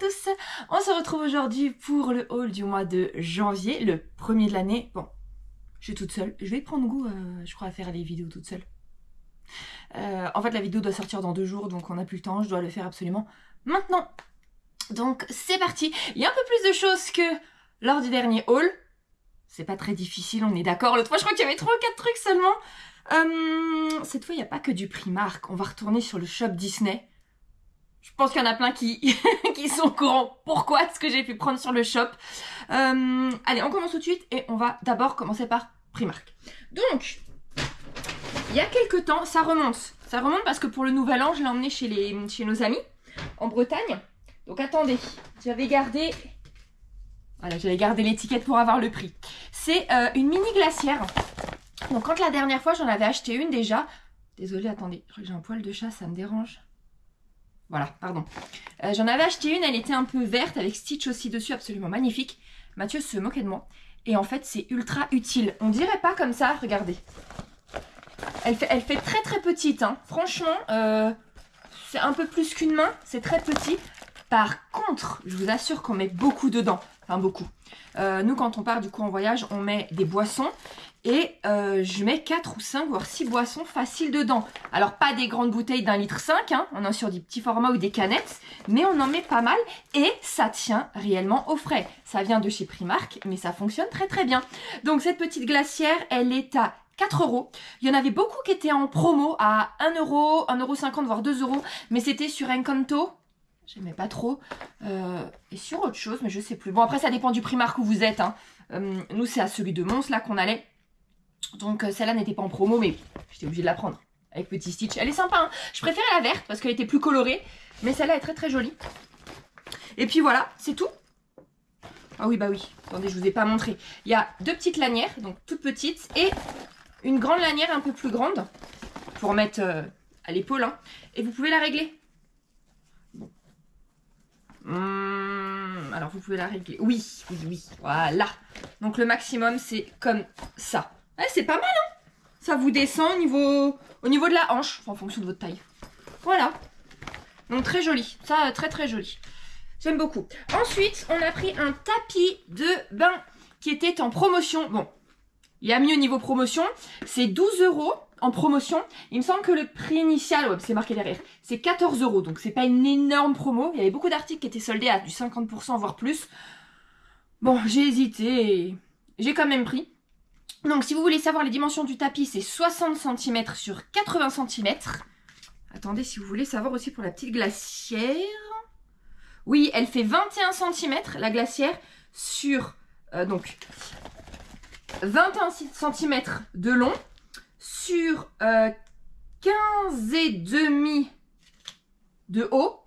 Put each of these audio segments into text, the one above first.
tous, on se retrouve aujourd'hui pour le haul du mois de janvier, le premier de l'année. Bon, je suis toute seule, je vais prendre goût, je crois, à faire les vidéos toute seule. En fait, la vidéo doit sortir dans 2 jours, donc on n'a plus le temps, je dois le faire absolument maintenant. Donc c'est parti, il y a un peu plus de choses que lors du dernier haul. C'est pas très difficile, on est d'accord. L'autre fois, je crois qu'il y avait 3 ou 4 trucs seulement. Cette fois, il n'y a pas que du Primark. On va retourner sur le shop Disney. Je pense qu'il y en a plein qui sont au courant pourquoi ce que j'ai pu prendre sur le shop. Allez, on commence tout de suite et on va d'abord commencer par Primark. Donc, il y a quelques temps, ça remonte. Ça remonte parce que pour le nouvel an, je l'ai emmené chez nos amis en Bretagne. Donc attendez, j'avais gardé l'étiquette pour avoir le prix. C'est une mini glacière. Donc quand la dernière fois, j'en avais acheté une déjà. Désolée, attendez, j'ai un poil de chat, ça me dérange. Voilà, pardon. J'en avais acheté une, elle était un peu verte avec Stitch aussi dessus, absolument magnifique. Mathieu se moquait de moi. Et en fait, c'est ultra utile. On dirait pas comme ça, regardez. Elle fait très très petite, hein. Franchement, c'est un peu plus qu'une main, c'est très petit. Par contre, je vous assure qu'on met beaucoup dedans. Enfin, beaucoup. Nous, quand on part du coup en voyage, on met des boissons. Et je mets 4 ou 5, voire 6 boissons faciles dedans. Alors, pas des grandes bouteilles d'1,5 litre, hein. On est sur des petits formats ou des canettes. Mais on en met pas mal. Et ça tient réellement au frais. Ça vient de chez Primark, mais ça fonctionne très très bien. Donc, cette petite glacière, elle est à 4 €. Il y en avait beaucoup qui étaient en promo à 1 €, 1,50 €, voire 2 €. Mais c'était sur Encanto. J'aimais pas trop. Et sur autre chose, mais je sais plus. Bon, après, ça dépend du Primark où vous êtes, hein. Nous, c'est à celui de Mons, là, qu'on allait. Donc, celle-là n'était pas en promo, mais j'étais obligée de la prendre. Avec petit Stitch. Elle est sympa, hein. Je préférais la verte parce qu'elle était plus colorée. Mais celle-là est très très jolie. Et puis voilà, c'est tout. Ah oui, bah oui. Attendez, je vous ai pas montré. Il y a 2 petites lanières, donc toutes petites. Et une grande lanière un peu plus grande. Pour mettre à l'épaule, hein. Et vous pouvez la régler. Alors vous pouvez la régler. Oui, voilà. Donc le maximum c'est comme ça. Ouais, c'est pas mal, hein. Ça vous descend au niveau de la hanche, enfin, en fonction de votre taille. Voilà. Donc très joli. Ça, très très joli. J'aime beaucoup. Ensuite, on a pris un tapis de bain qui était en promotion. Bon, il y a mieux niveau promotion. C'est 12 € en promotion. Il me semble que le prix initial, ouais, c'est marqué derrière, c'est 14 €. Donc c'est pas une énorme promo. Il y avait beaucoup d'articles qui étaient soldés à du 50% voire plus. Bon, j'ai hésité et j'ai quand même pris. Donc si vous voulez savoir les dimensions du tapis, c'est 60 cm sur 80 cm. Attendez, si vous voulez savoir aussi pour la petite glacière. Oui, elle fait 21 cm la glacière sur donc 21 cm de long sur 15,5 de haut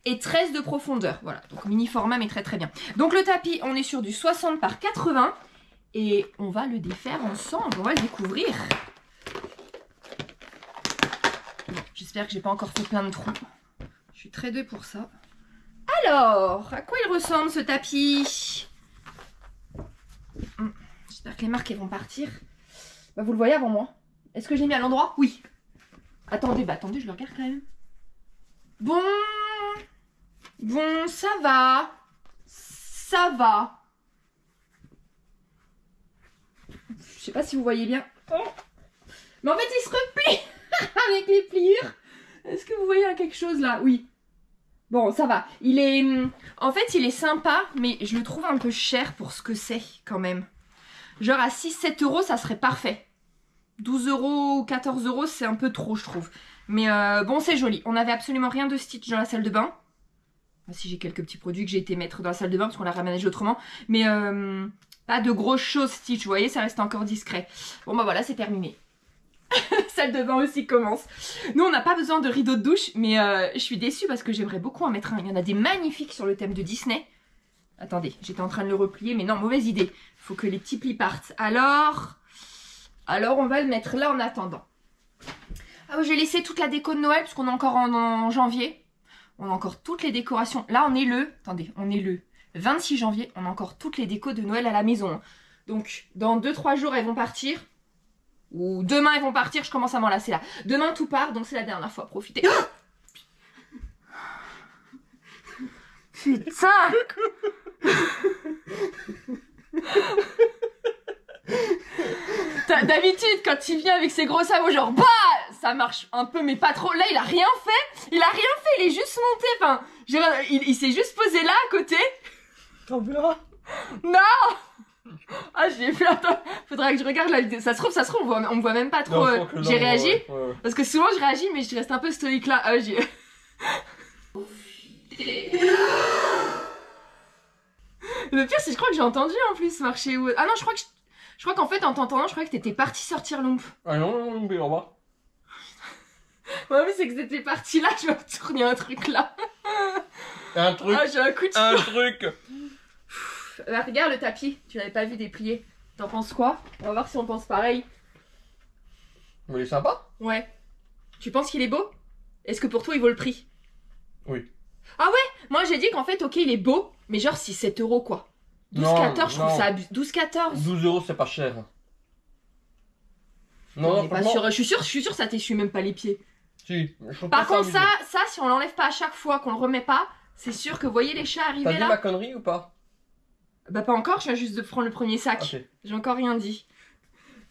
et 13 de profondeur. Voilà, donc mini format mais très très bien. Donc le tapis, on est sur du 60 par 80 et on va le défaire ensemble, on va le découvrir. Bon, j'espère que j'ai pas encore fait plein de trous. Je suis très douée pour ça. Alors, à quoi il ressemble ce tapis? J'espère que les marques elles vont partir. Bah, vous le voyez avant moi. Est-ce que j'ai mis à l'endroit? Oui. Attendez, attendez, je le regarde quand même. Bon, ça va. Ça va. Je sais pas si vous voyez bien. Oh. Mais en fait, il se replie avec les pliures. Est-ce que vous voyez quelque chose là? Oui. Bon, ça va. En fait, il est sympa, mais je le trouve un peu cher pour ce que c'est quand même. Genre à 6-7 €, ça serait parfait. 12 € ou 14 €, c'est un peu trop, je trouve. Mais bon, c'est joli. On n'avait absolument rien de Stitch dans la salle de bain. Enfin, si j'ai quelques petits produits que j'ai été mettre dans la salle de bain parce qu'on l'a raménagé autrement. Mais pas de grosses choses Stitch, vous voyez, ça reste encore discret. Bon, bah voilà, c'est terminé. Salle de bain aussi commence. Nous, on n'a pas besoin de rideau de douche, mais je suis déçue parce que j'aimerais beaucoup en mettre un. Il y en a des magnifiques sur le thème de Disney. Attendez, j'étais en train de le replier, mais non, mauvaise idée. Il faut que les petits plis partent. Alors, on va le mettre là en attendant. Ah oui, j'ai laissé toute la déco de Noël, parce qu'on est encore en janvier. On a encore toutes les décorations. Là, on est le 26 janvier. On a encore toutes les décos de Noël à la maison. Donc, dans 2-3 jours, elles vont partir. Ou demain, elles vont partir. Je commence à m'en lasser là. Demain, tout part, donc c'est la dernière fois. Profitez. Putain. D'habitude, quand il vient avec ses gros sabots, genre bah, ça marche un peu, mais pas trop. Là, il a rien fait. Il est juste monté. Enfin, il s'est juste posé là à côté. T'en verras. Non. Ah, j'ai fait. Attends, faudra que je regarde la vidéo. Ça se trouve, on me voit même pas trop. J'ai réagi. Ouais. Parce que souvent, je réagis, mais je reste un peu stoïque là. Ah, j'ai. Le pire, c'est que je crois que j'ai entendu en plus marcher. Ah non, je crois qu'en fait, en t'entendant, je croyais que t'étais parti sortir l'ombre. Ah non, mais au revoir. Ouais, mais c'est que t'étais parti là, je vais retourner un truc là. Un truc. Ah, j'ai un coup de Un truc. Là, regarde le tapis, tu l'avais pas vu déplié. T'en penses quoi? On va voir si on pense pareil. Il est sympa? Ouais. Tu penses qu'il est beau? Est-ce que pour toi, il vaut le prix? Oui. Ah ouais? Moi, j'ai dit qu'en fait, ok, il est beau, mais genre, c'est 7 € quoi. 12-14, je trouve ça abusé. 12-14. 12 € c'est pas cher. Non, pas sûr. Je suis sûr, ça t'essuie même pas les pieds. Si, par contre, ça, si on l'enlève pas à chaque fois, qu'on le remet pas, c'est sûr que vous voyez les chats arriver là. T'as dit ma connerie ou pas? Bah pas encore, je viens juste de prendre le premier sac. Okay. J'ai encore rien dit.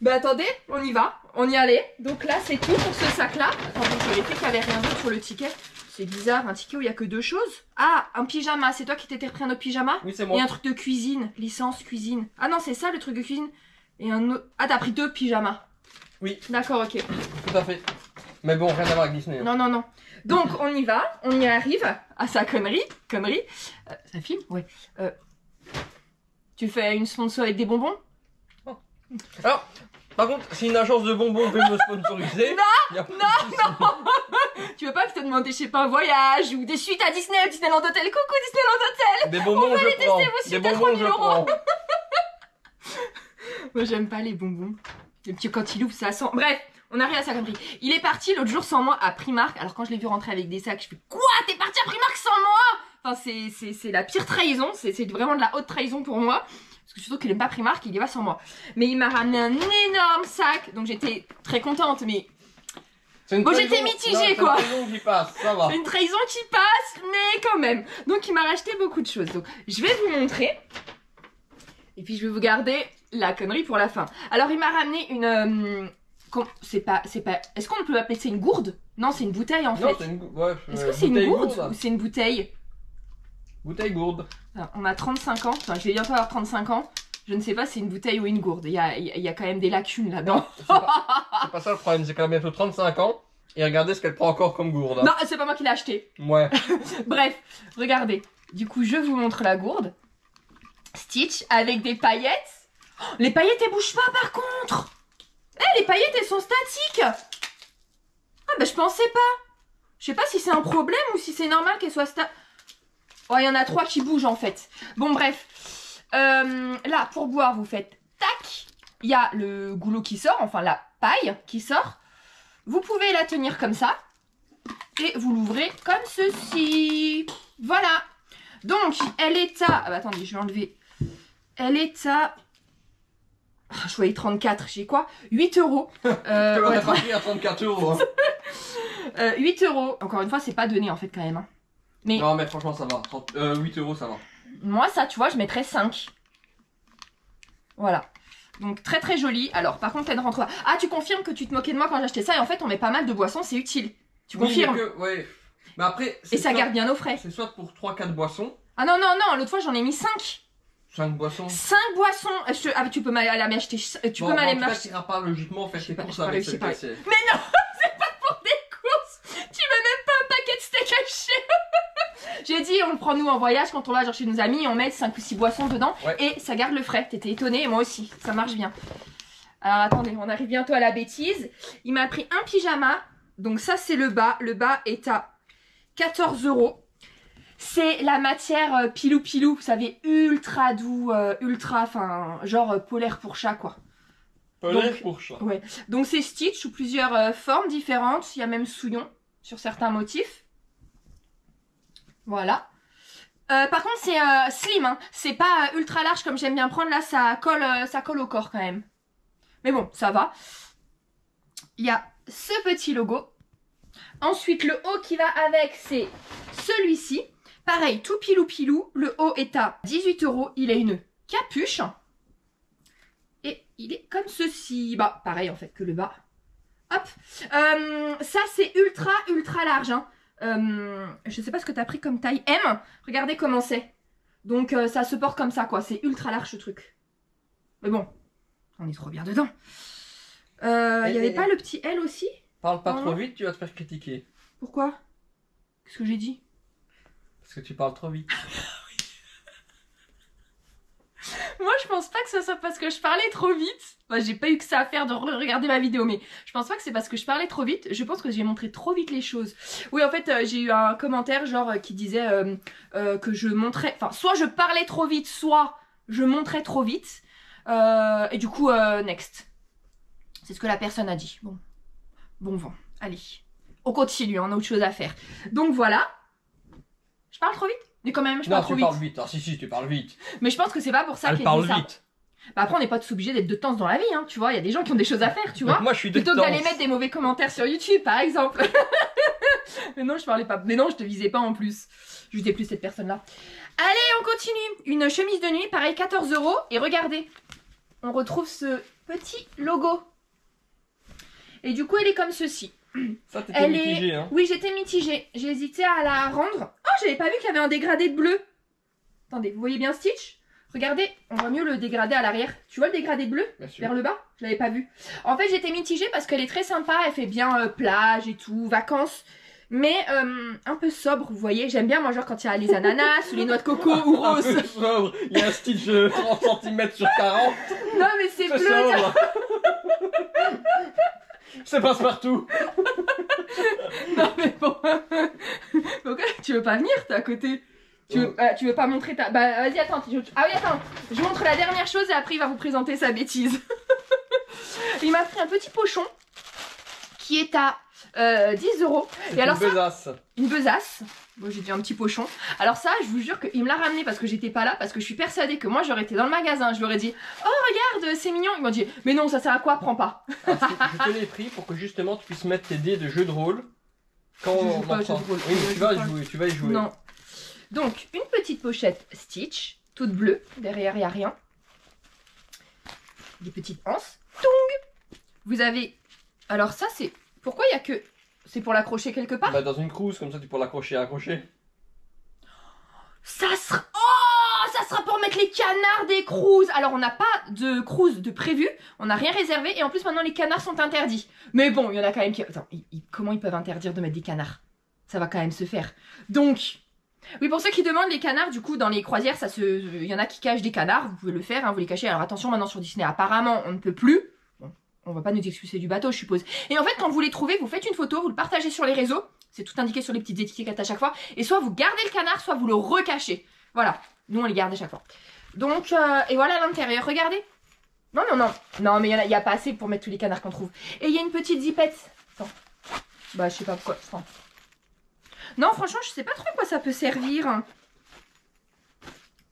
Bah attendez, on y va, on y allait. Donc là, c'est tout pour ce sac-là. Attendez, je vérifie qu'il n'y avait rien d'autre sur le ticket. C'est bizarre, un ticket où il n'y a que 2 choses. Ah, un pyjama, c'est toi qui t'étais repris un autre pyjama? Oui, c'est moi. Et un truc de cuisine, licence cuisine. Ah non, c'est ça le truc de cuisine. Et un autre... Ah, t'as pris 2 pyjamas. Oui. D'accord, ok. Tout à fait. Mais bon, rien à voir avec Disney. Hein. Non, non, non. Donc, on y va, on y arrive à sa connerie. Ça filme? Ouais. Tu fais une sponsor avec des bonbons? Oh. Alors, par contre, si une agence de bonbons veut me sponsoriser... Non, non. Tu veux pas que je te demande, je sais pas, un voyage ou des suites à Disney, Disneyland Hotel? Coucou Disneyland Hotel! Des bonbons, je prends. Des bonbons, je prends. Moi, j'aime pas les bonbons. Les petits quand il ouvre, ça sent... Bref, on arrive à sa connerie. Il est parti l'autre jour sans moi à Primark. Alors quand je l'ai vu rentrer avec des sacs, je fais quoi? T'es parti à Primark sans moi? Enfin, c'est la pire trahison. C'est vraiment de la haute trahison pour moi. Parce que surtout qu'il n'aime pas Primark, il y va sans moi. Mais il m'a ramené un énorme sac. Donc j'étais très contente, mais... Bon, j'étais mitigée, quoi. C'est une trahison qui passe, ça va. C'est une trahison qui passe, mais quand même. Donc il m'a racheté beaucoup de choses. Donc je vais vous montrer. Et puis je vais vous garder la connerie pour la fin. Alors il m'a ramené une... c'est pas... Est-ce qu'on peut appeler ça une gourde? Non, c'est une bouteille en fait. Non, c'est une gourde. Ouais, est-ce que c'est une gourde ou c'est une bouteille? Bouteille gourde. Alors, on a 35 ans. Enfin, je vais bientôt avoir 35 ans. Je ne sais pas si c'est une bouteille ou une gourde. Il y a quand même des lacunes là-dedans. C'est pas ça le problème, c'est qu'elle a bientôt 35 ans. Et regardez ce qu'elle prend encore comme gourde. Hein. Non, c'est pas moi qui l'ai acheté. Ouais. Bref, regardez. Du coup, je vous montre la gourde. Stitch avec des paillettes. Oh, les paillettes, elles bougent pas par contre. Les paillettes, elles sont statiques. Ah, bah je pensais pas. Je sais pas si c'est un problème ou si c'est normal qu'elles soient statiques. Oh, il y en a 3 qui bougent en fait. Bon, bref. Là, pour boire, vous faites tac. Il y a le goulot qui sort, enfin la paille qui sort. Vous pouvez la tenir comme ça. Et vous l'ouvrez comme ceci. Voilà. Donc, elle est à... Ah bah attendez, je vais enlever. Elle est à... Ah, je voyais 34, j'ai quoi? 8 €. On a pas pris à 34 €. Hein. 8 €. Encore une fois, c'est pas donné en fait quand même. Hein. Mais... Non mais franchement ça va. 8 € ça va. Moi ça, tu vois, je mettrais 5. Voilà. Donc très très joli. Alors par contre, elle ne rentre pas. Ah, tu confirmes que tu te moquais de moi quand j'ai acheté ça et en fait on met pas mal de boissons, c'est utile. Tu confirmes? Ouais. Mais après... Et ça garde bien au frais. C'est soit pour 3-4 boissons. Ah non, non, non, l'autre fois j'en ai mis 5. 5 boissons. 5 boissons. Ah mais tu peux m'aller m'acheter. Tu peux m'aller m'acheter. Tu n'iras pas logiquement faire tes courses avec cette caissière. Mais non, c'est pas pour des courses. Tu veux même pas un paquet de steak haché. J'ai dit, on le prend nous en voyage quand on va genre chez nos amis, on met 5 ou 6 boissons dedans et ça garde le frais. T'étais étonnée et moi aussi, ça marche bien. Alors attendez, on arrive bientôt à la bêtise. Il m'a pris un pyjama, donc ça c'est le bas. Le bas est à 14 €. C'est la matière pilou pilou, vous savez, ultra doux, ultra, enfin, genre polaire pour chat quoi. Polaire pour chat. Ouais. Donc c'est Stitch sous plusieurs formes différentes. Il y a même Souillon sur certains motifs. Voilà. Par contre c'est slim, hein. C'est pas ultra large comme j'aime bien prendre. Là ça colle au corps quand même. Mais bon, ça va. Il y a ce petit logo. Ensuite le haut qui va avec c'est celui-ci. Pareil, tout pilou pilou. Le haut est à 18 €. Il a une capuche. Et il est comme ceci. Bah, pareil en fait que le bas. Hop. Ça, c'est ultra, ultra large. Hein. Je sais pas ce que t'as pris comme taille M. Regardez comment c'est. Donc, ça se porte comme ça, quoi. C'est ultra large, ce truc. Mais bon, on est trop bien dedans. Il y avait pas le petit L aussi? Parle pas trop vite, tu vas te faire critiquer. Pourquoi? Qu'est-ce que j'ai dit? Parce que tu parles trop vite. Moi, je pense pas que ce soit parce que je parlais trop vite. Enfin, j'ai pas eu que ça à faire de regarder ma vidéo, mais je pense pas que c'est parce que je parlais trop vite. Je pense que j'ai montré trop vite les choses. Oui, en fait, j'ai eu un commentaire genre qui disait que je montrais... Enfin, soit je parlais trop vite, soit je montrais trop vite. Et du coup, next. C'est ce que la personne a dit. Bon vent. Allez. On continue, on a autre chose à faire. Donc voilà. Je parle trop vite? Mais quand même, je parle trop vite. Non, tu parles vite. Ah si, tu parles vite. Mais je pense que c'est pas pour ça qu'elle dit ça. Vite. Bah après, on n'est pas tous obligés d'être de temps dans la vie, hein, tu vois. Il y a des gens qui ont des choses à faire, tu vois. Donc moi, je suis de plutôt que d'aller mettre des mauvais commentaires sur YouTube, par exemple. Mais non, je parlais pas. Mais non, je te visais pas en plus. Je visais plus cette personne-là. Allez, on continue. Une chemise de nuit, pareil, 14 €. Et regardez, on retrouve ce petit logo. Et du coup, elle est comme ceci. Ça, t'étais mitigée, hein? Oui, j'étais mitigée. J'ai hésité à la rendre. Oh, j'avais pas vu qu'il y avait un dégradé de bleu. Attendez, vous voyez bien Stitch? Regardez, on voit mieux le dégradé à l'arrière. Tu vois le dégradé de bleu vers le bas? Je l'avais pas vu. En fait, j'étais mitigée parce qu'elle est très sympa. Elle fait bien plage et tout, vacances. Mais un peu sobre, vous voyez. J'aime bien, moi, genre quand il y a les ananas ou les noix de coco ou rose. Un peu sobre. Il y a un Stitch 30 cm sur 40. Non, mais c'est bleu. Ça passe partout. Non, mais bon. Pourquoi tu veux pas venir, t'es à côté? Tu veux pas montrer ta... Bah vas-y, attends. Ah oui, attends. Je montre la dernière chose et après il va vous présenter sa bêtise. Il m'a pris un petit pochon qui est à 10 €. Et alors besace. Une besace. Bon, j'ai dit un petit pochon. Alors ça, je vous jure qu'il me l'a ramené parce que j'étais pas là, parce que je suis persuadée que moi j'aurais été dans le magasin, je leur ai dit « Oh regarde, c'est mignon !» Ils m'ont dit « Mais non, ça sert à quoi? Prends pas !» Je te l'ai pris pour que justement tu puisses mettre tes dés de jeu de rôle quand on en prend. Oui, mais tu vas y jouer. Non. Donc, une petite pochette Stitch, toute bleue, derrière il n'y a rien. Des petites anses. Toung! Vous avez... Alors ça, c'est... Pourquoi il y a que... C'est pour l'accrocher quelque part? Bah dans une crouse, comme ça tu pourras l'accrocher à un crochet. Ça sera... Oh, ça sera pour mettre les canards des cruises. Alors on n'a pas de cruise de prévu, on n'a rien réservé et en plus maintenant les canards sont interdits. Mais bon, il y en a quand même qui... Attends, comment ils peuvent interdire de mettre des canards? Ça va quand même se faire. Donc... Oui, pour ceux qui demandent les canards, du coup, dans les croisières, il y en a qui cachent des canards, vous pouvez le faire, hein, vous les cachez. Alors attention, maintenant sur Disney, apparemment, on ne peut plus. Bon, on va pas nous expulser du bateau, je suppose. Et en fait, quand vous les trouvez, vous faites une photo, vous le partagez sur les réseaux. C'est tout indiqué sur les petites étiquettes à chaque fois. Et soit vous gardez le canard, soit vous le recachez. Voilà, nous on les garde à chaque fois. Donc, et voilà l'intérieur, regardez. Non, mais il n'y a pas assez pour mettre tous les canards qu'on trouve. Et il y a une petite zipette. Attends. Bah, je sais pas pourquoi. Attends. Non, franchement, je sais pas trop à quoi ça peut servir.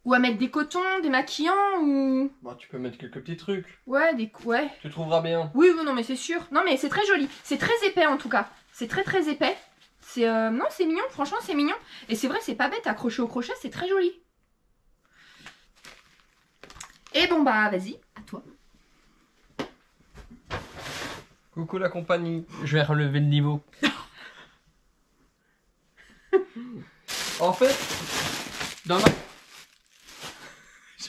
Ou à mettre des cotons, des maquillants, ou... Bah, tu peux mettre quelques petits trucs. Ouais, ouais. Tu trouveras bien. Oui, non, mais c'est sûr. Non, mais c'est très joli. C'est très épais, en tout cas. C'est très, très épais. C'est... Non, c'est mignon. Franchement, c'est mignon. Et c'est vrai, c'est pas bête. Accroché au crochet, c'est très joli. Et bon, bah, vas-y. À toi. Coucou la compagnie. Je vais relever le niveau. En fait, dans ma... Je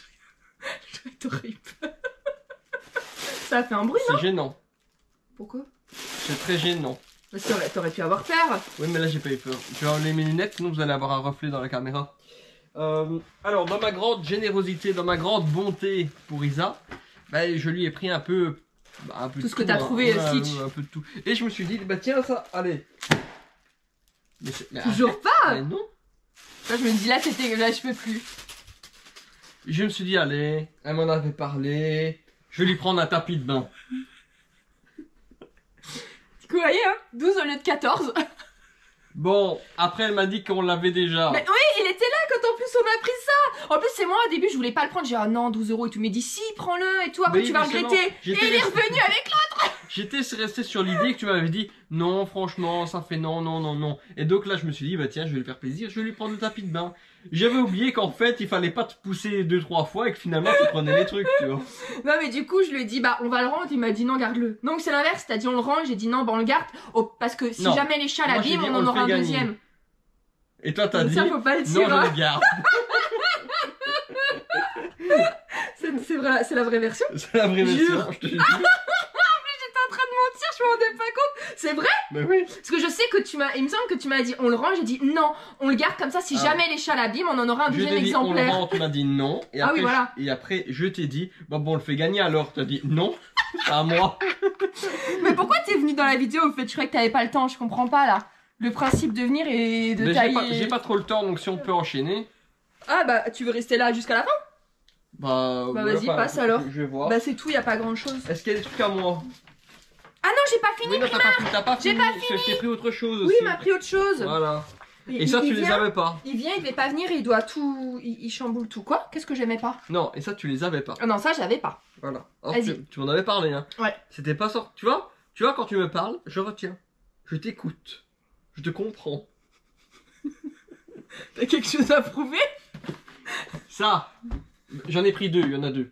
vais être horrible. Ça a fait un bruit, non? C'est gênant. Pourquoi? C'est très gênant. T'aurais pu avoir peur. Oui, mais là j'ai pas eu peur. Je vais enlever mes lunettes, sinon vous allez avoir un reflet dans la caméra. Alors, dans ma grande générosité, dans ma grande bonté pour Isa, bah, je lui ai pris un peu tout ce que t'as trouvé, Stitch. Un peu de tout. Et je me suis dit, bah tiens ça, allez. Mais toujours pas. Mais non. Là, je me dis, là je peux plus. Je me suis dit, allez, elle m'en avait parlé, je vais lui prendre un tapis de bain. Vous voyez, hein, 12 au lieu de 14. Bon, après elle m'a dit qu'on l'avait déjà. Mais oui, il était là quand en plus on a pris ça. En plus, c'est moi au début, je voulais pas le prendre. J'ai dit, ah non, 12 € et tout. Mais dit, si, prends-le et tout, après tu vas regretter. Et il est revenu avec l'autre. j'étais resté sur l'idée que tu m'avais dit non, franchement, ça fait non, non, non, non. Et donc là, je me suis dit, bah tiens, je vais lui faire plaisir, je vais lui prendre le tapis de bain. J'avais oublié qu'en fait, il fallait pas te pousser 2-3 fois et que finalement, tu prenais les trucs, tu vois. Non, mais du coup, je lui ai dit, bah, on va le rendre. Il m'a dit, non, garde-le. Donc, c'est l'inverse. T'as dit, on le range. J'ai dit, non, bah, on le garde. Parce que si Non. jamais les chats Moi, j'ai l'abîment, dit, on on en le aura fait un gagner. deuxième. Et toi, t'as Donc dit, ça, faut pas le non, dire. je Hein. le garde. C'est vrai, c'est la vraie version. C'est la vraie version, Jure. je te jure. J'étais en train de mentir, je me rendais pas compte. C'est vrai. Mais oui. Parce que je sais que il me semble que tu m'as dit, on le range. J'ai dit, non, on le garde comme ça. Si Ah. jamais les chats l'abîment, on en aura un Je deuxième t'ai dit, on le exemplaire. rend, tu m'as dit non. Et Ah après, oui, voilà. et après, je t'ai dit, bah bon, on le fait gagner alors. T'as dit non, c'est à moi. Mais pourquoi t'es venu dans la vidéo au fait? Je croyais que t'avais pas le temps. Je comprends pas là. Le principe de venir et de Mais tailler. j'ai pas trop le temps, donc si on peut enchaîner. Ah bah, tu veux rester là jusqu'à la fin? Bah, Bah, ouais, vas-y, enfin, passe alors. Je vais voir. Bah, c'est tout, y a pas grand chose. Est-ce qu'il y a des trucs à moi? Ah non, j'ai pas fini. Oui, non, t'as pas J'ai fini. pas Je t'ai pris autre chose Oui, aussi. il m'a pris autre chose. Voilà. Et Il- ça, il tu les vient- avais pas. Il vient, il devait pas venir et il doit tout. Il chamboule tout. Quoi? Qu'est-ce que j'aimais pas? Non, et ça, tu les avais pas. Ah non, ça, j'avais pas. Voilà. Alors, Vas-y. tu m'en avais parlé, hein. Ouais. C'était pas sorti. Tu vois, quand tu me parles, je retiens. Je t'écoute. Je te comprends. T'as quelque chose à prouver? Ça, j'en ai pris deux, il y en a deux.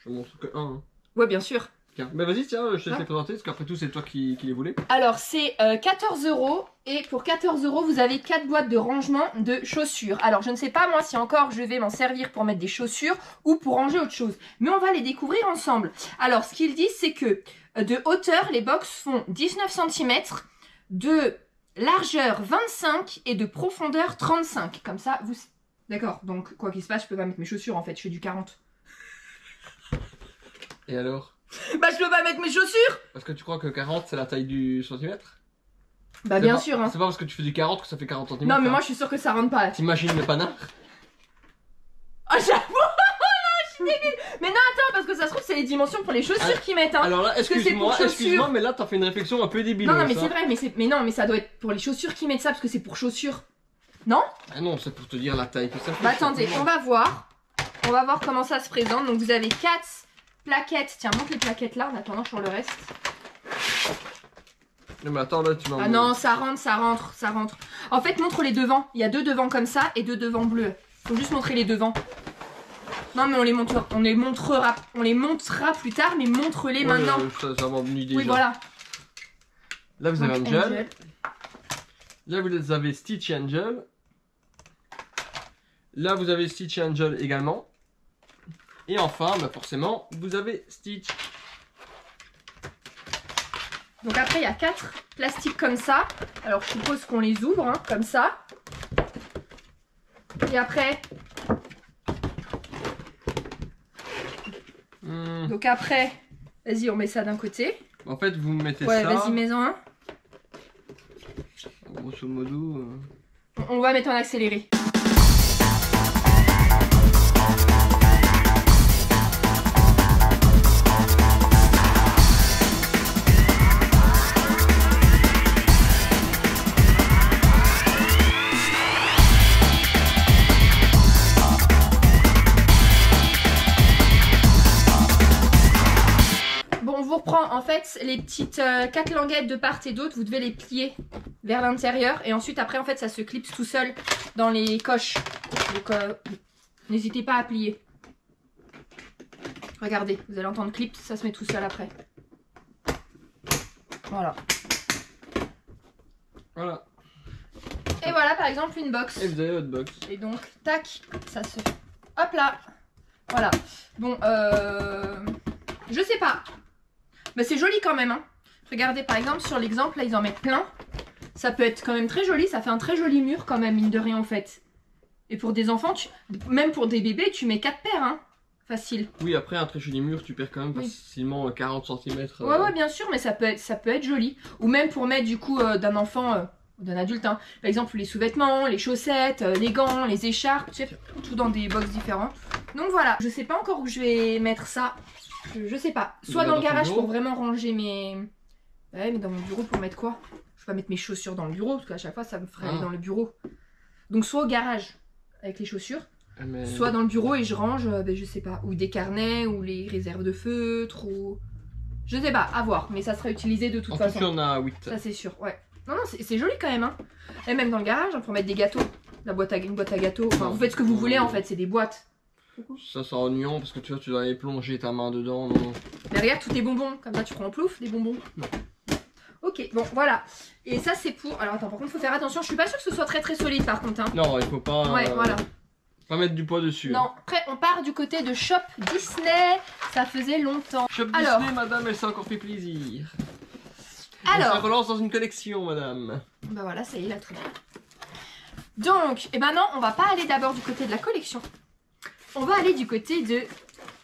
Je montre que un. Hein. Ouais, bien sûr. Tiens, mais vas-y, tiens, je te laisse Ah. les présenter, parce qu'après tout, c'est toi qui les voulais. Alors, c'est 14 € et pour 14 €, vous avez 4 boîtes de rangement de chaussures. Alors, je ne sais pas moi si encore je vais m'en servir pour mettre des chaussures ou pour ranger autre chose. Mais on va les découvrir ensemble. Alors, ce qu'ils disent, c'est que de hauteur, les box font 19 cm, de largeur 25 et de profondeur 35. Comme ça, vous... D'accord, donc quoi qu'il se passe, je peux pas mettre mes chaussures en fait, je fais du 40. Et alors? Bah, je peux pas mettre mes chaussures! Parce que tu crois que 40, c'est la taille du centimètre? Bah, C'est bien pas- sûr, hein. C'est pas parce que tu fais du 40 que ça fait 40 cm. Non, mais moi, je suis sûre que ça rentre pas là. T'imagines le panard? Ah, j'avoue! Non, je suis débile! Mais non, attends, parce que ça se trouve, c'est les dimensions pour les chaussures Ah, qu'ils mettent, hein. Alors là, que c'est excuse-moi, pour chaussures. excuse-moi, mais là, t'as fait une réflexion un peu débile. Non, non, mais c'est vrai, mais non, mais ça doit être pour les chaussures qu'ils mettent ça, parce que c'est pour chaussures. Non? Ah non, c'est pour te dire la taille que ça fait. Bah, attendez, on va voir. On va voir comment ça se présente. Donc, vous avez 4 plaquettes. Tiens, montre les plaquettes là, en attendant sur le reste. Non, mais attends, là, tu m'as. Ah non, ça rentre, ça rentre, ça rentre. En fait, montre les devants. Il y a 2 devants comme ça et 2 devants bleus. Faut juste montrer les devants. Non, mais on les montrera plus tard, mais montre-les maintenant. Ça m'a venu déjà. Oui, voilà. Là, vous avez Donc, Angel. Là, vous avez Stitch et Angel. Là, vous avez Stitch et Angel également. Et enfin, bah forcément, vous avez Stitch. Donc après, il y a 4 plastiques comme ça. Alors, je suppose qu'on les ouvre, hein, comme ça. Et après... Donc après, vas-y, on met ça d'un côté. En fait, vous mettez Ouais, ça. vas-y, mets-en un. Grosso modo. On va mettre en accéléré. Bon, on vous reprend. En fait, les petites 4 languettes de part et d'autre, vous devez les plier vers l'intérieur. Et ensuite, après, en fait, ça se clipse tout seul dans les coches. Donc, n'hésitez pas à plier. Regardez, vous allez entendre clip, ça se met tout seul après. Voilà. Voilà. Et voilà, par exemple, une box. Et vous avez votre box. Et donc, tac, ça se... Hop là. Voilà. Bon, je sais pas. Mais c'est joli quand même, hein. Regardez, par exemple, sur l'exemple, là, ils en mettent plein. Ça peut être quand même très joli. Ça fait un très joli mur quand même, mine de rien, en fait. Et pour des enfants, même pour des bébés, tu mets 4 paires, hein. Facile. Oui, après un très joli mur, tu perds quand même Oui. facilement 40 cm. Ouais, bien sûr, mais ça peut être joli. Ou même pour mettre, du coup, d'un enfant... d'un adulte, hein. Par exemple les sous-vêtements, les chaussettes, les gants, les écharpes, tu sais, tout dans des box différents. Donc voilà, je sais pas encore où je vais mettre ça, je sais pas. Soit dans le garage pour vraiment ranger mes... Ouais, mais dans mon bureau pour mettre quoi? Je vais pas mettre mes chaussures dans le bureau, parce qu'à chaque fois ça me ferait aller dans le bureau. Donc soit au garage, avec les chaussures, soit dans le bureau et je range, ben, je sais pas, ou des carnets, ou les réserves de feutre, ou... Je sais pas, à voir, mais ça sera utilisé de toute En tout, façon. il y en a 8. Ça c'est sûr, ouais. Non, non, c'est joli quand même, hein. Et même dans le garage, hein, pour mettre des gâteaux. Une boîte à gâteaux. Enfin, vous faites ce que vous voulez en fait, c'est des boîtes. Ça sent oignon parce que tu vois, tu dois aller plonger ta main dedans. Non. Mais regarde, tout est bonbons. Comme ça, tu prends en plouf des bonbons. Non. Ok, bon, voilà. Et ça, c'est pour. Alors, attends, par contre, faut faire attention. Je suis pas sûre que ce soit très très solide par contre. Hein. Non, il faut pas. Ouais, voilà. Pas mettre du poids dessus. Non, après, on part du côté de Shop Disney. Ça faisait longtemps. Shop Alors. Disney, madame, elle s'est encore fait plaisir. Alors. Ça relance dans une collection, madame. Bah voilà, ça y est, la truc. Donc, et ben non, on va pas aller d'abord du côté de la collection. On va aller du côté de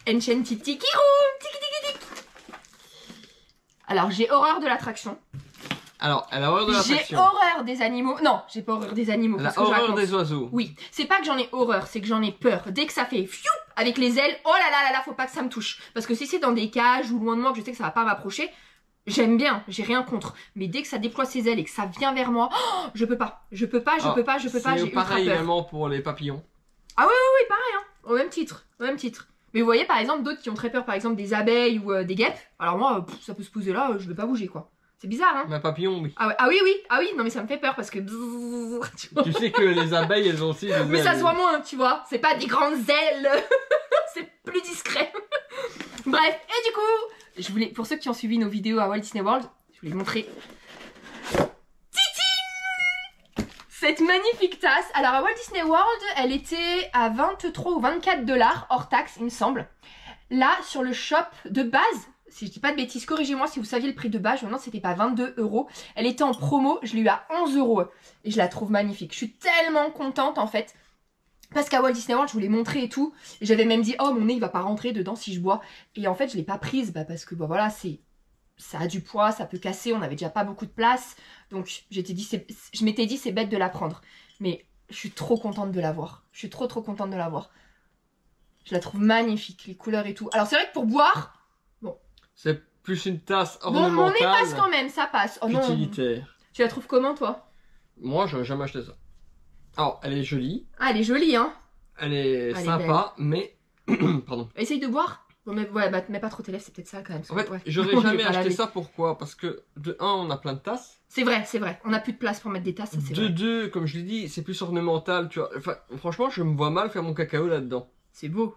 Enchanted Tiki Room. Tiki tiki tiki. Alors, j'ai horreur de l'attraction. Alors, elle a horreur de J'ai l'attraction. horreur des animaux. Non, j'ai pas horreur des animaux. Elle a parce que je horreur raconte. des oiseaux. Oui, c'est pas que j'en ai horreur, c'est que j'en ai peur. Dès que ça fait fiou avec les ailes, oh là là là là, faut pas que ça me touche. Parce que si c'est dans des cages ou loin de moi, que je sais que ça va pas m'approcher, j'aime bien, j'ai rien contre. Mais dès que ça déploie ses ailes et que ça vient vers moi, oh, je peux pas, je peux pas, j'ai C'est ultra pareil peur. également pour les papillons. Ah oui, pareil, hein, au même titre, au même titre. Mais vous voyez par exemple d'autres qui ont très peur, par exemple des abeilles ou des guêpes. Alors moi, ça peut se poser là, je vais pas bouger quoi. C'est bizarre, hein. Un papillon, oui. Ah, ouais, ah oui, non mais ça me fait peur parce que... Tu vois. Tu sais que les abeilles, elles ont aussi des Mais ça ailes. se voit moins, tu vois. C'est pas des grandes ailes. C'est plus discret. Bref, et du coup, je voulais, pour ceux qui ont suivi nos vidéos à Walt Disney World, je voulais montrer cette magnifique tasse. Alors à Walt Disney World, elle était à 23 ou 24 $ hors taxe, il me semble. Là, sur le shop de base, si je dis pas de bêtises, corrigez-moi si vous saviez le prix de base, maintenant c'était pas 22 €. Elle était en promo, je l'ai eu à 11 € et je la trouve magnifique. Je suis tellement contente en fait. Parce qu'à Walt Disney World, je vous l'ai montré et tout. Et j'avais même dit, oh mon nez il va pas rentrer dedans si je bois. Et en fait, je l'ai pas prise parce que bah, voilà, ça a du poids, ça peut casser, on avait déjà pas beaucoup de place. Donc je m'étais dit, c'est bête de la prendre. Mais je suis trop contente de l'avoir. Je suis trop contente de l'avoir. Je la trouve magnifique, les couleurs et tout. Alors c'est vrai que pour boire, C'est plus une tasse bon, mon nez ornementale passe quand même, ça passe. Oh non. qu'utilitaire. Tu la trouves comment toi? Moi, j'aurais jamais acheté ça. Alors, elle est jolie, Ah, elle est jolie hein. elle est Elle est sympa, mais... Pardon. Essaye de boire. Bon, mais ouais, bah, mets pas trop tes lèvres, c'est peut-être ça quand même. En fait, ouais. j'aurais Je vais jamais pas acheté laver. ça, pourquoi? Parce que, de 1, on a plein de tasses. C'est vrai. On a plus de place pour mettre des tasses, ça c'est De vrai. 2, comme je l'ai dit, c'est plus ornemental, tu vois. Enfin, franchement, je me vois mal faire mon cacao là-dedans. C'est beau.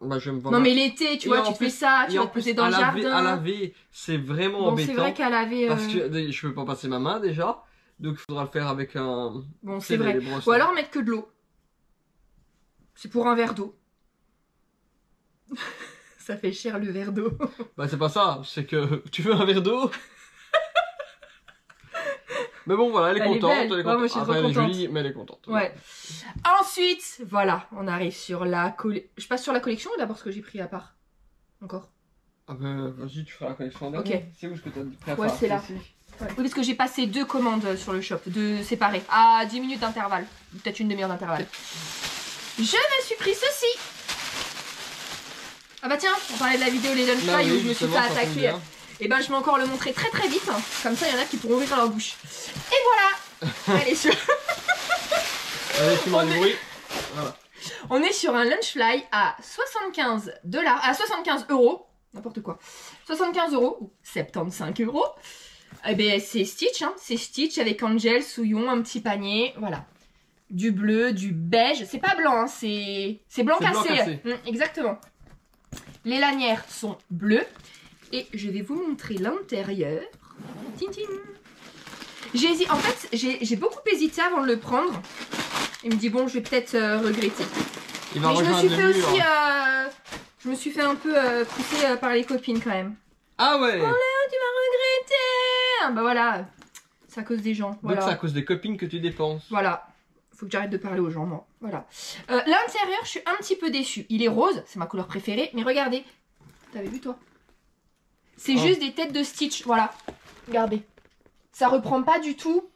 Bah, je me vois Non mal. mais l'été, tu Et vois, en tu te fais plus- ça, tu Et vas en te poser plus, dans le à jardin. laver, c'est vraiment Bon, c'est embêtant. vrai qu'à laver... Parce que je peux pas passer ma main déjà. Donc, il faudra le faire avec un... Bon, tu sais, c'est vrai. les brosses. Ou alors mettre que de l'eau. C'est pour un verre d'eau. Ça fait cher le verre d'eau. Bah, c'est pas ça. C'est que tu veux un verre d'eau. Mais bon, voilà, elle est Elle est contente. belle. Ouais, moi, je suis Après, trop elle est contente. jolie, mais elle est contente. Ouais. Ensuite, voilà, on arrive sur la collection. Je passe sur la collection ou d'abord ce que j'ai pris à part? Encore. Ah ben, vas-y, tu feras la collection en Ok. dernier. C'est où ce que t'as prêt à Ouais, faire? c'est là. Ici. Oui, parce que j'ai passé 2 commandes sur le shop, 2 séparées, à 10 minutes d'intervalle. Peut-être une demi-heure d'intervalle. Je me suis pris ceci. Ah bah tiens, on parlait de la vidéo Les Lunch Bah Fly oui, où je me suis justement, fait ça tombe attaquer. bien. Et ben je vais encore le montrer très vite, hein. Comme ça il y en a qui pourront ouvrir leur bouche. Et voilà. Allez, Allez, fais-moi du bruit. Voilà. on est sur un Lunch Fly à 75 $, à 75 €, n'importe quoi. 75 € ou 75 €. Eh ben c'est Stitch, hein. C'est Stitch avec Angel, Souillon, un petit panier, voilà. Du bleu, du beige, c'est pas blanc, hein. C'est blanc C'est blanc cassé. cassé. Exactement. Les lanières sont bleues. Et je vais vous montrer l'intérieur. Tin, tin. En fait, j'ai beaucoup hésité avant de le prendre. Il me dit, bon, je vais peut-être regretter. Il va Mais je me rejoindre suis le fait mur. aussi... je me suis fait un peu pousser par les copines quand même. Ah ouais. Tu vas regretter. Ah, bah voilà. C'est à cause des gens. Donc Voilà. c'est à cause des copines que tu dépenses. Voilà. Faut que j'arrête de parler aux gens, moi. Voilà. L'intérieur, je suis un petit peu déçue. Il est rose, c'est ma couleur préférée. Mais regardez. T'avais vu, toi? C'est Oh. juste des têtes de Stitch, voilà. Regardez. Ça reprend pas du tout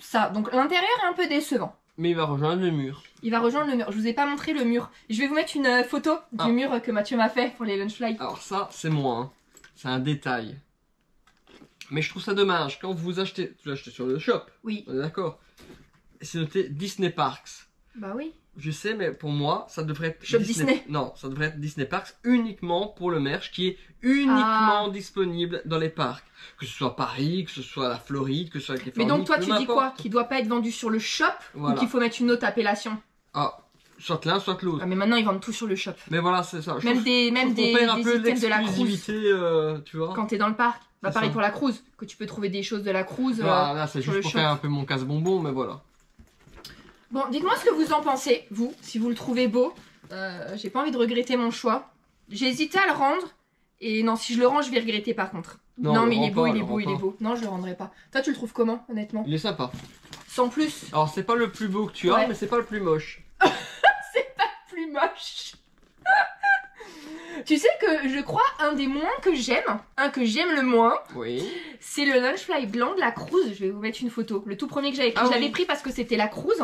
ça. Donc l'intérieur est un peu décevant. Mais il va rejoindre le mur. Il va rejoindre le mur. Je vous ai pas montré le mur. Je vais vous mettre une photo du Ah. mur que Mathieu m'a fait pour les Lunch Fly. Alors ça, c'est moi. Hein. C'est un détail. Mais je trouve ça dommage. Quand vous achetez... Tu l'as acheté sur le shop. Oui. On est d'accord. C'est noté Disney Parks. Bah oui. Je sais, mais pour moi, ça devrait être Shop Disney. Non, ça devrait être Disney Parks uniquement pour le merch qui est uniquement disponible dans les parcs. Que ce soit Paris, que ce soit la Floride, que ce soit la Californie. Mais donc toi, peu tu dis quoi? m'importe. Qu'il doit pas être vendu sur le shop Voilà. ou qu'il faut mettre une autre appellation? Ah, soit l'un, soit l'autre. Ah, mais maintenant, ils vendent tout sur le shop. Mais voilà, c'est ça. Même des items de la cruise. Tu vois. Quand t'es dans le parc. Bah C'est pareil ça. pour la cruise. Que tu peux trouver des choses de la cruise. Là, c'est sur juste le pour shop. faire un peu mon casse-bonbon, mais voilà. Bon, dites-moi ce que vous en pensez, vous, si vous le trouvez beau. J'ai pas envie de regretter mon choix. J'ai hésité à le rendre. Et non, si je le rends, je vais regretter par contre. Non mais il est beau, il est beau, il est beau. Non, je le rendrai pas. Toi, tu le trouves comment, honnêtement? Il est sympa. Sans plus. Alors, c'est pas le plus beau que tu as, Ouais. mais c'est pas le plus moche. Plus moche. Tu sais que je crois un des moins que j'aime, un que j'aime le moins, Oui. c'est le Lunchfly blanc de la cruise. Je vais vous mettre une photo. Le tout premier que j'avais pris. Ah Je l'avais oui. pris parce que c'était la cruise.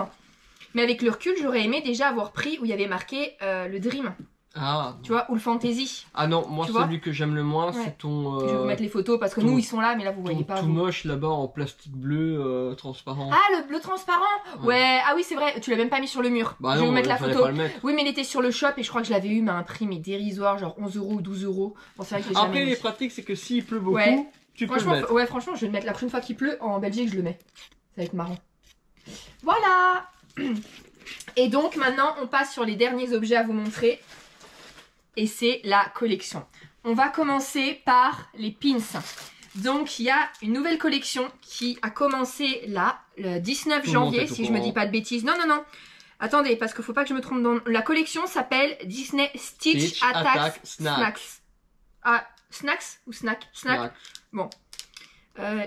Mais avec le recul, j'aurais aimé déjà avoir pris où il y avait marqué le Dream. Ah. Tu vois, ou le Fantasy. Ah non, moi Tu vois celui que j'aime le moins, Ouais. c'est ton. Je vais vous mettre les photos parce que ton- nous ils sont là, mais là vous voyez pas. tout vous. moche là-bas en plastique bleu transparent. Ah, le bleu transparent. Ouais. Ouais, ah oui, c'est vrai. Tu l'as même pas mis sur le mur. Bah je vais non, vous mettre la fallait photo. pas le mettre. Oui, mais il était sur le shop et je crois que je l'avais eu, mais à un prix mais dérisoire, genre 11 euros ou 12 euros. Bon, c'est vrai que j'ai Après, jamais il mis. est pratique, c'est que s'il pleut beaucoup, Ouais. tu peux le Franchement, mettre. ouais, franchement, je vais le mettre la prochaine fois qu'il pleut en Belgique, je le mets. Ça va être marrant. Voilà. Et donc maintenant, on passe sur les derniers objets à vous montrer. Et c'est la collection. On va commencer par les pins. Donc il y a une nouvelle collection qui a commencé là, le 19 Tout le monde janvier, est au si je me courant. dis pas de bêtises. Non, non, non. Attendez, parce qu'il faut pas que je me trompe dans... La collection s'appelle Disney Stitch Attack Snacks. Snacks. Ah, Snacks ou Snack? Snack. Snack.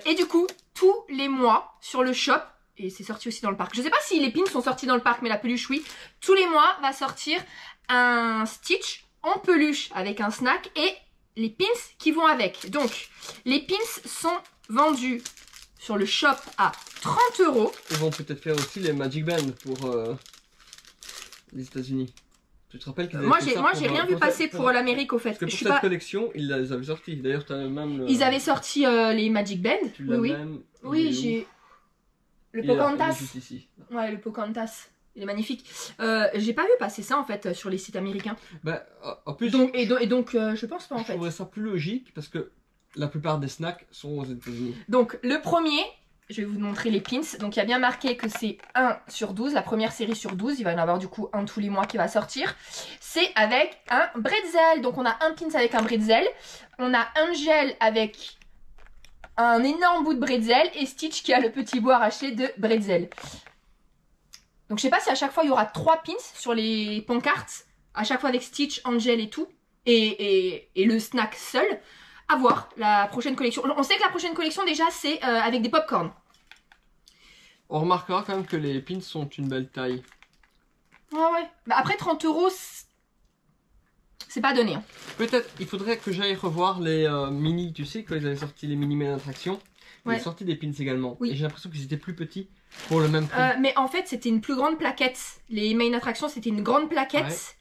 Et du coup, tous les mois sur le shop, et c'est sorti aussi dans le parc. Je sais pas si les pins sont sortis dans le parc, mais la peluche, oui. Tous les mois va sortir un Stitch en peluche avec un snack et les pins qui vont avec. Donc, les pins sont vendus sur le shop à 30 €. Ils vont peut-être faire aussi les Magic Band pour les États-Unis. Tu te rappelles qu'ils avaient Moi, fait ça j'ai pour, rien vu pour passer cette- pour l'Amérique au fait. Parce que Je pour suis cette pas... collection, ils les avaient sortis. D'ailleurs, tu as même. Ils avaient sorti les Magic Band. Tu Oui, l'as oui. même. Oui, Il est où j'ai... Le Il est là, il est Pocahontas. juste ici. Ouais, le Pocahontas. Il est magnifique. J'ai pas vu passer ça en fait sur les sites américains. Bah, en plus, Donc, je pense pas en je fait. trouverais ça plus logique parce que la plupart des snacks sont aux États-Unis. Donc le premier, je vais vous montrer les pins. Donc il y a bien marqué que c'est 1 sur 12, la première série sur 12. Il va y en avoir du coup un tous les mois qui va sortir. C'est avec un bretzel. Donc on a un pins avec un bretzel. On a un gel avec un énorme bout de bretzel. Et Stitch qui a le petit bout arraché de bretzel. Donc je sais pas si à chaque fois il y aura 3 pins sur les pancartes. À chaque fois avec Stitch, Angel et tout. Et le snack seul. À voir la prochaine collection. On sait que la prochaine collection déjà c'est avec des popcorn. On remarquera quand même que les pins sont une belle taille. Ouais. Bah après 30 €, c'est pas donné. Hein. Peut-être, il faudrait que j'aille revoir les mini, tu sais, quand ils avaient sorti les mini main attraction. Ils Ouais. avaient sorti des pins également. Oui. Et j'ai l'impression qu'ils étaient plus petits pour le même prix. Mais en fait c'était une plus grande plaquette. Les main attractions c'était une grande plaquette.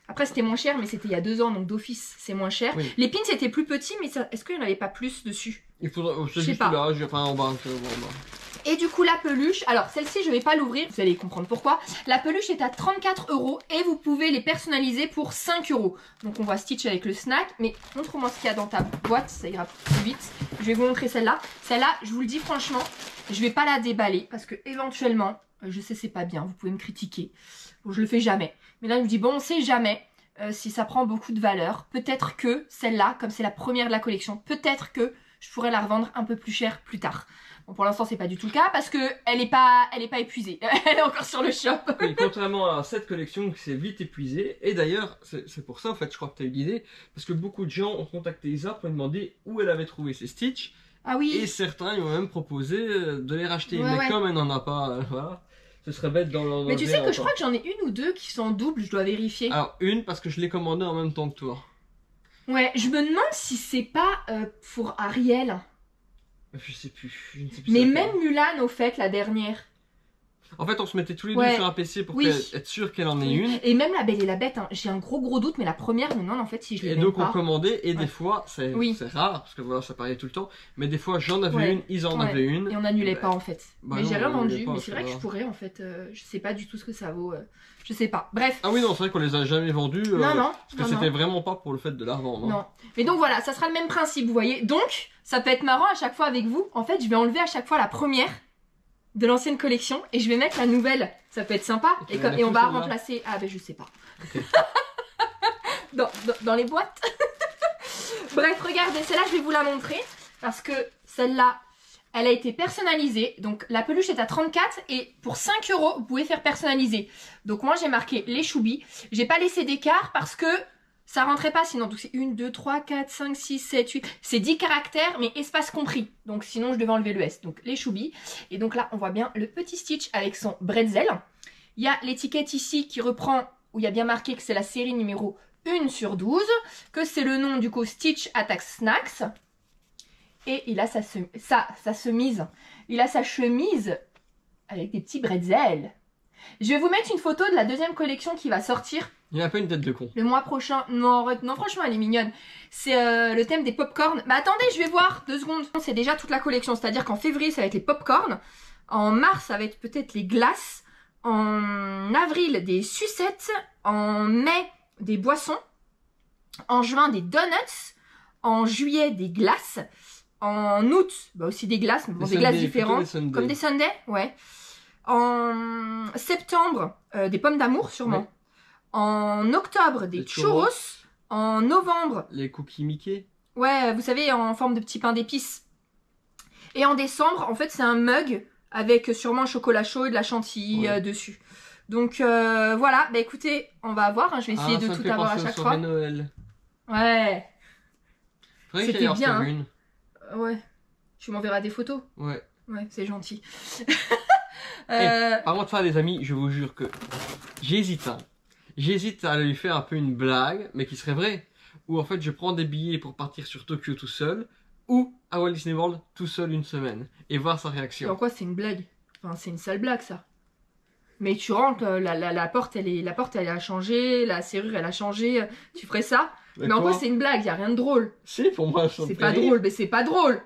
Après c'était moins cher mais c'était il y a 2 ans donc d'office c'est moins cher. Oui. Les pins étaient plus petits mais est-ce qu'il n'y en avait pas plus dessus? Il faudrait, c'est Je sais juste pas. là, enfin en bas, c'est en bas. Et du coup la peluche, alors celle-ci je vais pas l'ouvrir, vous allez comprendre pourquoi. La peluche est à 34 € et vous pouvez les personnaliser pour 5 €. Donc on voit Stitch avec le snack, mais montre-moi ce qu'il y a dans ta boîte, ça ira plus vite. Je vais vous montrer celle-là. Celle-là, je vous le dis franchement, je vais pas la déballer parce que éventuellement, je sais c'est pas bien, vous pouvez me critiquer. Bon je le fais jamais. Mais là je me dis bon on sait jamais si ça prend beaucoup de valeur. Peut-être que celle-là, comme c'est la première de la collection, peut-être que je pourrais la revendre un peu plus cher plus tard. Bon, pour l'instant, c'est pas du tout le cas parce que elle est pas épuisée. Elle est encore sur le shop. Oui, contrairement à cette collection qui s'est vite épuisée. Et d'ailleurs, c'est pour ça, en fait, je crois que tu as eu l'idée. Parce que beaucoup de gens ont contacté Isa pour lui demander où elle avait trouvé ses Stitch. Ah oui. Et certains lui ont même proposé de les racheter. Ouais, mais ouais. comme elle n'en a pas, voilà. Ce serait bête d'en Mais tu sais que je crois que j'en ai une ou deux qui sont en double, je dois vérifier. Alors, une, parce que je l'ai commandée en même temps que toi. Ouais, je me demande si c'est pas pour Ariel. Je sais plus. Je ne sais plus Mais c'est même laquelle. Mulan, au fait, la dernière. En fait, on se mettait tous les deux Ouais. sur un PC pour Oui. être sûr qu'elle en ait une. Et même La Belle et la Bête, hein, j'ai un gros doute, mais la première, je me demande en fait si je l'ai Et même donc on pas. commandait, et Ouais. des fois, c'est Oui. rare, parce que voilà, ça paraît tout le temps, mais des fois j'en avais Ouais. une, ils en Ouais. avaient une. Et on n'annulait Bah, pas en fait. bah mais non, j'ai rien on annulait vendu, pas, mais parce c'est que vrai que je voilà. pourrais en fait. Je sais pas du tout ce que ça vaut. Je sais pas. Bref. Ah oui, non, c'est vrai qu'on les a jamais vendus. Non, non. Parce que non, c'était non. vraiment pas pour le fait de la revendre. hein. Non. Mais donc voilà, ça sera le même principe, vous voyez. Donc, ça peut être marrant à chaque fois avec vous. En fait, je vais enlever à chaque fois la première de l'ancienne collection et je vais mettre la nouvelle. Ça peut être sympa. Et tu Et, vas comme, mettre et on où, va celle-là remplacer. Ah ben je sais pas. Ok. dans les boîtes. Bref, regardez, celle-là, je vais vous la montrer. Parce que celle-là, elle a été personnalisée. Donc la peluche est à 34 et pour 5 €, vous pouvez faire personnaliser. Donc moi, j'ai marqué les choubis. J'ai pas laissé d'écart parce que ça rentrait pas sinon. Donc c'est 1, 2, 3, 4, 5, 6, 7, 8. C'est 10 caractères, mais espace compris. Donc sinon, je devais enlever le S. Donc les choubis. Et donc là, on voit bien le petit Stitch avec son bretzel. Il y a l'étiquette ici qui reprend, où il y a bien marqué que c'est la série numéro 1/12, que c'est le nom du coup Stitch Attack Snacks. Et il a sa chemise. Il a sa chemise avec des petits bretzels. Je vais vous mettre une photo de la deuxième collection qui va sortir Il a pas une tête de con. le mois prochain. Non, non franchement, elle est mignonne. C'est le thème des pop-corn. Mais attendez, je vais voir 2 secondes. C'est déjà toute la collection. C'est-à-dire qu'en février, ça va être les pop-corn. En mars, ça va être peut-être les glaces. En avril, des sucettes. En mai, des boissons. En juin, des donuts. En juillet, des glaces. En août, bah aussi des glaces, mais bon, des glaces différentes. Comme des sundaes, ouais. En septembre, des pommes d'amour, sûrement. Ouais. En octobre, des Des churros. churros. En novembre, Les cookies Mickey. ouais, vous savez, en forme de petit pain d'épices. Et en décembre, en fait, c'est un mug avec sûrement un chocolat chaud et de la chantilly Ouais. dessus. Donc voilà, bah écoutez, on va voir, hein, je vais essayer de ça me tout fait avoir à penser aux chaque soirées fois. Noël. Ouais, Faudrait que C'était j'aille en bien, faire hein. une. ouais. Tu m'enverras des photos. Ouais. Ouais, c'est gentil. Par contre, ça, les amis, je vous jure que j'hésite. Hein. J'hésite à lui faire un peu une blague, mais qui serait vraie. Ou en fait, je prends des billets pour partir sur Tokyo tout seul, ou à Walt Disney World tout seul une semaine, et voir sa Et en réaction. quoi c'est une blague? Enfin, c'est une sale blague ça. Mais tu rentres, la porte elle a changé, la serrure elle a changé, tu ferais ça? Mais en quoi c'est une blague? Y a rien de drôle. Si, pour moi, ça me C'est fait pas rire. drôle, mais c'est pas drôle.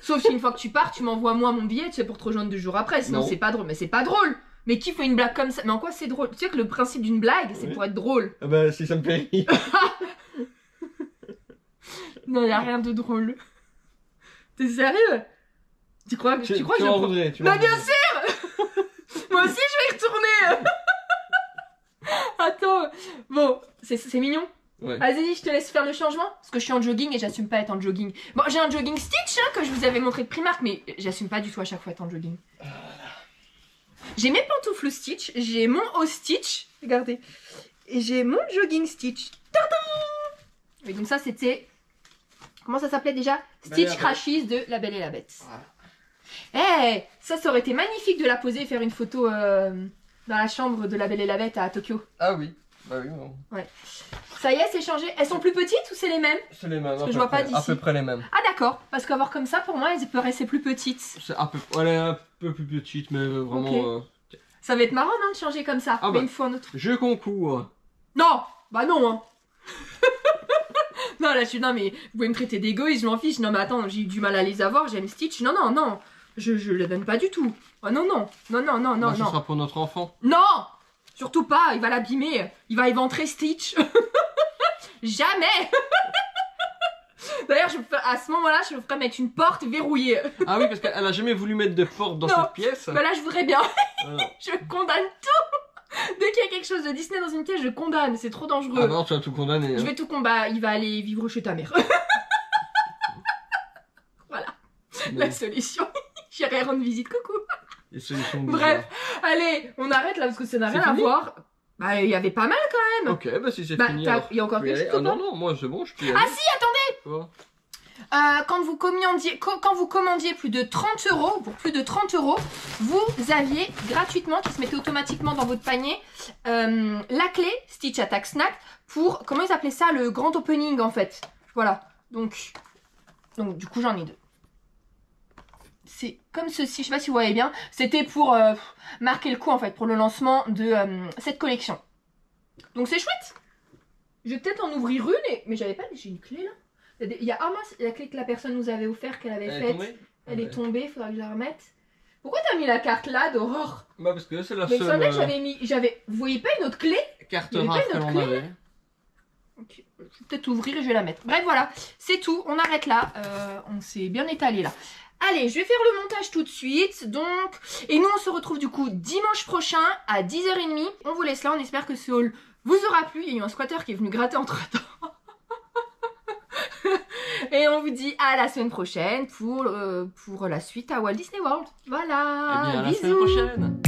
Sauf si une fois que tu pars, tu m'envoies moi mon billet, tu sais, pour te rejoindre 2 jours après. Sinon Non. c'est pas drôle. Mais c'est pas drôle. Mais qui fait une blague comme ça? Mais en quoi c'est drôle? Tu sais que le principe d'une blague, c'est Oui. pour être drôle. Ah bah, si ça me fait rire. Non, y a rien de drôle. T'es sérieux? Tu crois que Tu je m'en prends- voudrais. Tu Bah m'en bien voudrais. sûr. Moi aussi je vais y retourner. Attends. Bon, c'est mignon. Ouais. Vas-y, je te laisse faire le changement. Parce que je suis en jogging et j'assume pas être en jogging. Bon, j'ai un jogging Stitch hein, que je vous avais montré de Primark, mais j'assume pas du tout à chaque fois être en jogging. J'ai mes pantoufles Stitch, j'ai mon haut Stitch, regardez. Et j'ai mon jogging Stitch. Tadam! Et donc ça c'était... Comment ça s'appelait déjà? Belle et la Stitch Bête. Crashies de La Belle et la Bête. Voilà. Eh, ça aurait été magnifique de la poser et faire une photo dans la chambre de La Belle et la Bête à Tokyo. Ah oui. Bah oui, bon. Ça y est, c'est changé. Elles sont plus petites ou c'est les mêmes? C'est les mêmes. Parce à que je peu vois pas près- d'ici. À peu près les mêmes. Ah d'accord, parce qu'avoir comme ça, pour moi, elles paraissaient plus petites. C'est à peu... Elle est un peu plus petite, mais vraiment... Ça va être marrant, non, de changer comme ça. Ah Mais bah. une fois un autre. Je concours. Non, bah non, hein. Non, là, non, mais vous pouvez me traiter d'égoïste, je m'en fiche. Non, mais attends, j'ai eu du mal à les avoir, j'aime Stitch. Non, non, non, je les donne pas du tout. Oh non, non, non, non, non, non, Bah, ce non. sera pour notre enfant. Non, surtout pas, il va l'abîmer. Il va éventrer Stitch. Jamais. D'ailleurs, à ce moment-là, je me ferais mettre une porte verrouillée. Ah oui, parce qu'elle a jamais voulu mettre de porte dans Non. cette pièce. Bah là, je voudrais bien. Voilà. Je condamne tout. Dès qu'il y a quelque chose de Disney dans une pièce, je condamne. C'est trop dangereux. Ah non, tu vas tout condamner. Je Hein. vais tout combattre. Il va aller vivre chez ta mère. Voilà, la solution. J'irai rendre visite, coucou. Les solutions de Bref, allez, on arrête là parce que ça n'a C'est rien à fini voir. Bah, il y avait pas mal quand même. Ok, bah si c'est Bah, fini. t'as- alors. il y a encore Je peux y quelque aller. chose Ah ou non, non, moi c'est bon, je peux y aller. Ah si, attendez. Quoi Quand vous commandiez plus de 30 €, pour plus de 30 €, vous aviez gratuitement, qui se mettait automatiquement dans votre panier, la clé Stitch Attack Snack pour, comment ils appelaient ça, le grand opening en fait. Voilà, donc du coup j'en ai 2. c'est comme ceci, je sais pas si vous voyez bien. C'était pour marquer le coup en fait, pour le lancement de cette collection. Donc c'est chouette. Je vais peut-être en ouvrir une, mais j'avais pas, j'ai une clé là. Il y a, ah mince, la clé que la personne nous avait offert, qu'elle avait faite. Elle est tombée, il faudra que je la remette. Pourquoi t'as mis la carte là d'Aurore? Bah parce que c'est la mais seule... Mais que j'avais mis... Vous voyez pas une autre clé? Carte rare que l'on avait. Okay. Je vais peut-être ouvrir et je vais la mettre. Bref voilà, c'est tout, on arrête là. On s'est bien étalé là. Allez, je vais faire le montage tout de suite. Donc, et nous on se retrouve du coup dimanche prochain à 10h30. On vous laisse là, on espère que ce haul vous aura plu. Il y a eu un squatter qui est venu gratter entre temps. Et on vous dit à la semaine prochaine pour la suite à Walt Disney World. Voilà, Eh bien, à la bisous. semaine prochaine.